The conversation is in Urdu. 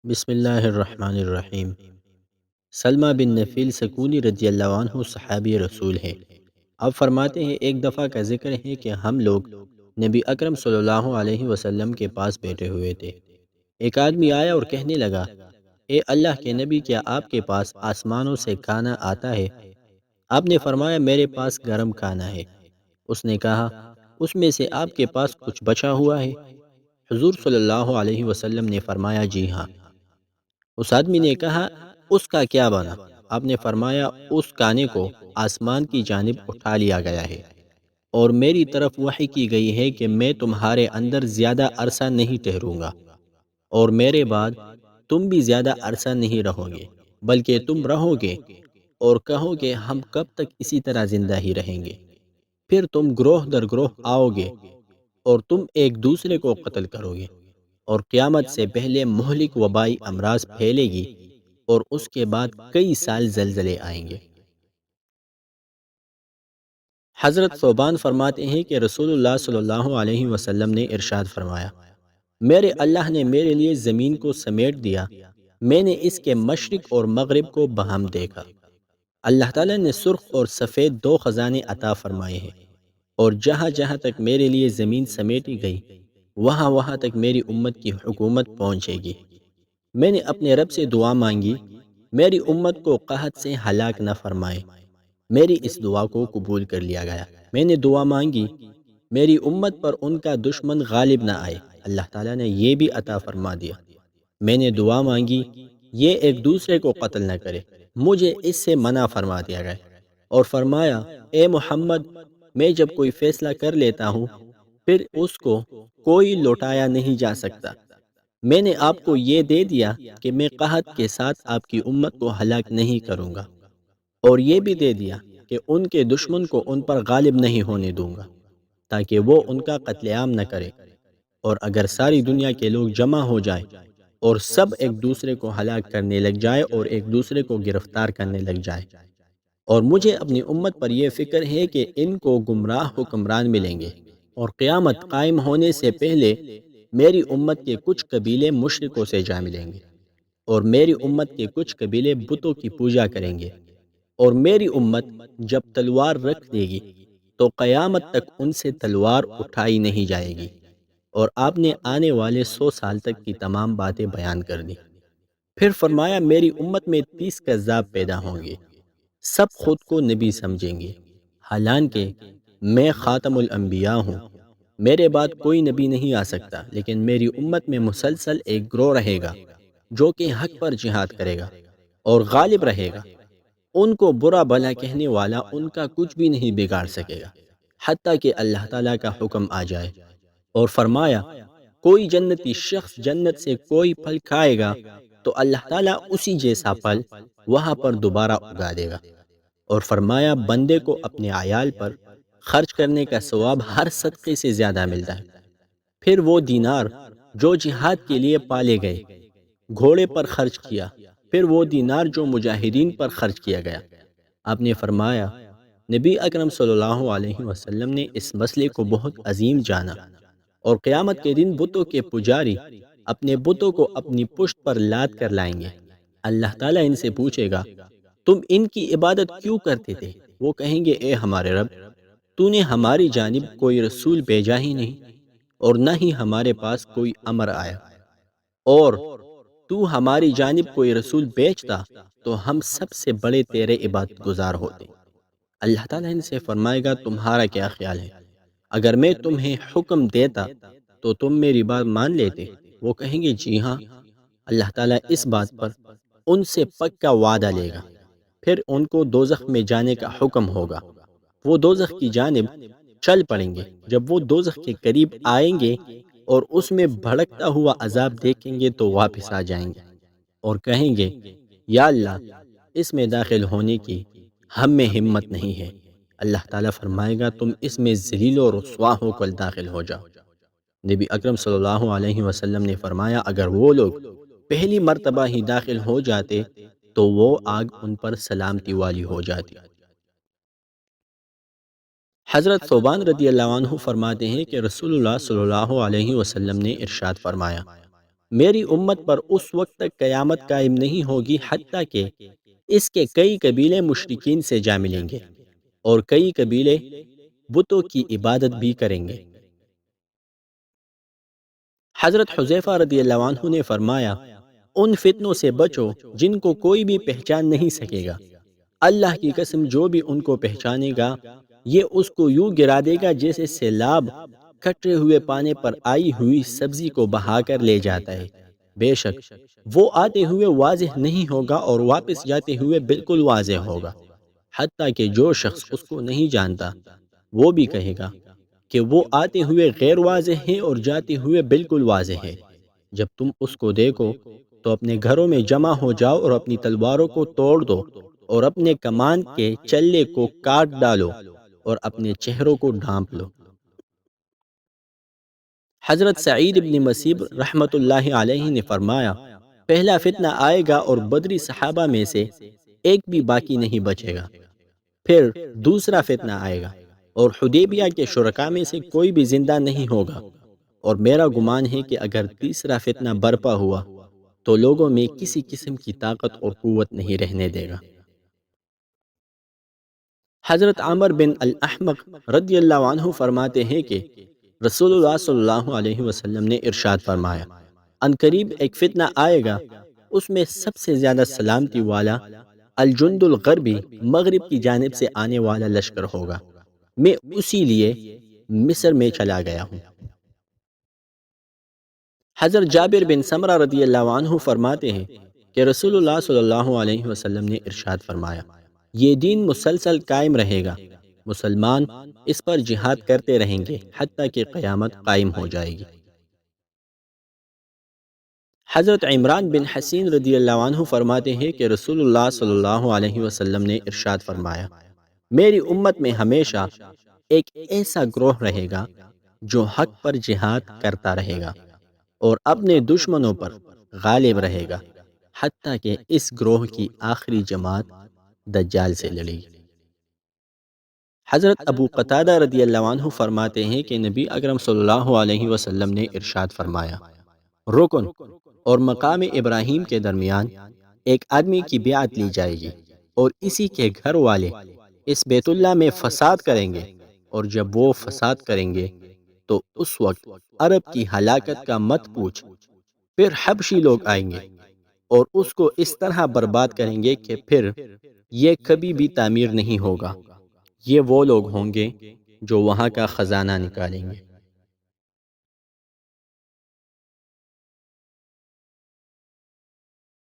بسم اللہ الرحمن الرحیم۔ سلمہ بن نفیل سکونی رضی اللہ عنہ صحابی رسول ہے۔ اب فرماتے ہیں ایک دفعہ کا ذکر ہے کہ ہم لوگ نبی اکرم صلی اللہ علیہ وسلم کے پاس بیٹھے ہوئے تھے۔ ایک آدمی آیا اور کہنے لگا، اے اللہ کے نبی، کیا آپ کے پاس آسمانوں سے کھانا آتا ہے؟ آپ نے فرمایا، میرے پاس گرم کھانا ہے۔ اس نے کہا، اس میں سے آپ کے پاس کچھ بچا ہوا ہے؟ حضور صلی اللہ علیہ وسلم نے فرمایا، جی ہاں۔ اس آدمی نے کہا، اس کا کیا بنا؟ آپ نے فرمایا، اس کانے کو آسمان کی جانب اٹھا لیا گیا ہے اور میری طرف وحی کی گئی ہے کہ میں تمہارے اندر زیادہ عرصہ نہیں ٹھہروں گا، اور میرے بعد تم بھی زیادہ عرصہ نہیں رہو گے، بلکہ تم رہو گے اور کہو گے ہم کب تک اسی طرح زندہ ہی رہیں گے۔ پھر تم گروہ در گروہ آؤ گے اور تم ایک دوسرے کو قتل کرو گے، اور قیامت سے پہلے مہلک وبائی امراض پھیلے گی، اور اس کے بعد کئی سال زلزلے آئیں گے۔ حضرت ثوبان فرماتے ہیں کہ رسول اللہ صلی اللہ علیہ وسلم نے ارشاد فرمایا، میرے اللہ نے میرے لیے زمین کو سمیٹ دیا، میں نے اس کے مشرق اور مغرب کو بہم دیکھا۔ اللہ تعالیٰ نے سرخ اور سفید دو خزانے عطا فرمائے ہیں، اور جہاں جہاں تک میرے لیے زمین سمیٹی گئی، وہاں وہاں تک میری امت کی حکومت پہنچے گی۔ میں نے اپنے رب سے دعا مانگی، میری امت کو قحط سے ہلاک نہ فرمائے۔ میری اس دعا کو قبول کر لیا گیا۔ میں نے دعا مانگی، میری امت پر ان کا دشمن غالب نہ آئے۔ اللہ تعالیٰ نے یہ بھی عطا فرما دیا۔ میں نے دعا مانگی، یہ ایک دوسرے کو قتل نہ کرے۔ مجھے اس سے منع فرما دیا گیا، اور فرمایا، اے محمد، میں جب کوئی فیصلہ کر لیتا ہوں پھر اس کو کوئی لوٹایا نہیں جا سکتا۔ میں نے آپ کو یہ دے دیا کہ میں قحط کے ساتھ آپ کی امت کو ہلاک نہیں کروں گا، اور یہ بھی دے دیا کہ ان کے دشمن کو ان پر غالب نہیں ہونے دوں گا، تاکہ وہ ان کا قتل عام نہ کرے۔ اور اگر ساری دنیا کے لوگ جمع ہو جائیں اور سب ایک دوسرے کو ہلاک کرنے لگ جائے اور ایک دوسرے کو گرفتار کرنے لگ جائے، اور مجھے اپنی امت پر یہ فکر ہے کہ ان کو گمراہ حکمران ملیں گے، اور قیامت قائم ہونے سے پہلے میری امت کے کچھ قبیلے مشرکوں سے جا ملیں گے، اور میری امت کے کچھ قبیلے بتوں کی پوجا کریں گے، اور میری امت جب تلوار رکھ دے گی تو قیامت تک ان سے تلوار اٹھائی نہیں جائے گی۔ اور آپ نے آنے والے 100 سال تک کی تمام باتیں بیان کر دی۔ پھر فرمایا، میری امت میں 30 کذاب پیدا ہوں گے، سب خود کو نبی سمجھیں گے، حالانکہ میں خاتم الانبیاء ہوں۔ میرے بعد کوئی نبی نہیں آ سکتا، لیکن میری امت میں مسلسل ایک گروہ رہے گا جو کہ حق پر جہاد کرے گا اور غالب رہے گا۔ ان کو برا بھلا کہنے والا ان کا کچھ بھی نہیں بگاڑ سکے گا، حتیٰ کہ اللہ تعالیٰ کا حکم آ جائے۔ اور فرمایا، کوئی جنتی شخص جنت سے کوئی پھل کھائے گا تو اللہ تعالیٰ اسی جیسا پھل وہاں پر دوبارہ اگا دے گا۔ اور فرمایا، بندے کو اپنے عیال پر خرچ کرنے کا ثواب ہر صدقے سے زیادہ ملتا ہے۔ پھر وہ دینار جو جہاد کے لیے پالے گئے گھوڑے پر خرچ کیا، پھر وہ دینار جو مجاہدین پر خرچ کیا گیا۔ آپ نے فرمایا، نبی اکرم صلی اللہ علیہ وسلم نے اس مسئلے کو بہت عظیم جانا، اور قیامت کے دن بتوں کے پجاری اپنے بتوں کو اپنی پشت پر لاد کر لائیں گے۔ اللہ تعالیٰ ان سے پوچھے گا، تم ان کی عبادت کیوں کرتے تھے؟ وہ کہیں گے، اے ہمارے رب، تو نے ہماری جانب کوئی رسول بھیجا ہی نہیں، اور نہ ہی ہمارے پاس کوئی امر آیا، اور تو ہماری جانب کوئی رسول بھیجتا تو ہم سب سے بڑے تیرے عبادت گزار ہوتے۔ اللہ تعالیٰ ان سے فرمائے گا، تمہارا کیا خیال ہے؟ اگر میں تمہیں حکم دیتا تو تم میری بات مان لیتے؟ وہ کہیں گے، جی ہاں۔ اللہ تعالیٰ اس بات پر ان سے پکا وعدہ لے گا۔ پھر ان کو دوزخ میں جانے کا حکم ہوگا۔ وہ دوزخ کی جانب چل پڑیں گے۔ جب وہ دوزخ کے قریب آئیں گے اور اس میں بھڑکتا ہوا عذاب دیکھیں گے تو واپس آ جائیں گے اور کہیں گے، یا اللہ، اس میں داخل ہونے کی ہم میں ہمت نہیں ہے۔ اللہ تعالیٰ فرمائے گا، تم اس میں ذلیل و رسوا ہو کر داخل ہو جاؤ۔ نبی اکرم صلی اللہ علیہ وسلم نے فرمایا، اگر وہ لوگ پہلی مرتبہ ہی داخل ہو جاتے تو وہ آگ ان پر سلامتی والی ہو جاتی۔ حضرت ثوبان رضی اللہ عنہ فرماتے ہیں کہ رسول اللہ صلی اللہ علیہ وسلم نے ارشاد فرمایا، میری امت پر اس وقت تک قیامت قائم نہیں ہوگی حتیٰ کہ اس کے کئی قبیلے مشرکین سے جا ملیں گے اور کئی قبیلے بتوں کی عبادت بھی کریں گے۔ حضرت حذیفہ رضی اللہ عنہ نے فرمایا، ان فتنوں سے بچو جن کو کوئی بھی پہچان نہیں سکے گا۔ اللہ کی قسم جو بھی ان کو پہچانے گا یہ اس کو یوں گرا دے گا جیسے سیلاب کٹے ہوئے پانی پر آئی ہوئی سبزی کو بہا کر لے جاتا ہے۔ بے شک وہ آتے ہوئے واضح نہیں ہوگا اور واپس جاتے ہوئے بالکل واضح ہوگا، حتیٰ کہ جو شخص اس کو نہیں جانتا وہ بھی کہے گا کہ وہ آتے ہوئے غیر واضح ہے اور جاتے ہوئے بالکل واضح ہے۔ جب تم اس کو دیکھو تو اپنے گھروں میں جمع ہو جاؤ اور اپنی تلواروں کو توڑ دو اور اپنے کمان کے چلے کو کاٹ ڈالو اور اپنے چہروں کو ڈھانپ لو۔ حضرت سعید بن مسیب رحمۃ اللہ علیہ نے فرمایا، پہلا فتنہ آئے گا اور بدری صحابہ میں سے ایک بھی باقی نہیں بچے گا۔ پھر دوسرا فتنہ آئے گا اور حدیبیہ کے شرکاء میں سے کوئی بھی زندہ نہیں ہوگا، اور میرا گمان ہے کہ اگر تیسرا فتنہ برپا ہوا تو لوگوں میں کسی قسم کی طاقت اور قوت نہیں رہنے دے گا۔ حضرت عمر بن الاحمق رضی اللہ عنہ فرماتے ہیں کہ رسول اللہ صلی اللہ علیہ وسلم نے ارشاد فرمایا، عنقریب ایک فتنہ آئے گا، اس میں سب سے زیادہ سلامتی والا الجند الغربی مغرب کی جانب سے آنے والا لشکر ہوگا، میں اسی لیے مصر میں چلا گیا ہوں۔ حضرت جابر بن سمرہ رضی اللہ عنہ فرماتے ہیں کہ رسول اللہ صلی اللہ علیہ وسلم نے ارشاد فرمایا، یہ دین مسلسل قائم رہے گا، مسلمان اس پر جہاد کرتے رہیں گے حتیٰ کہ قیامت قائم ہو جائے گی۔ حضرت عمران بن حسین رضی اللہ عنہ فرماتے ہیں کہ رسول اللہ صلی اللہ علیہ وسلم نے ارشاد فرمایا، میری امت میں ہمیشہ ایک ایسا گروہ رہے گا جو حق پر جہاد کرتا رہے گا اور اپنے دشمنوں پر غالب رہے گا حتیٰ کہ اس گروہ کی آخری جماعت دجال سے لڑے گی۔ حضرت ابو قتادہ رضی اللہ عنہ فرماتے ہیں کہ نبی اکرم صلی اللہ علیہ وسلم نے ارشاد فرمایا، رکن اور مقام ابراہیم کے درمیان ایک آدمی کی بیعت لی جائے گی اور اسی کے گھر والے اس بیت اللہ میں فساد کریں گے، اور جب وہ فساد کریں گے تو اس وقت عرب کی ہلاکت کا مت پوچھ، پھر حبشی لوگ آئیں گے اور اس کو اس طرح برباد کریں گے کہ پھر یہ کبھی بھی تعمیر نہیں ہوگا۔ یہ وہ لوگ ہوں گے جو وہاں کا خزانہ نکالیں گے۔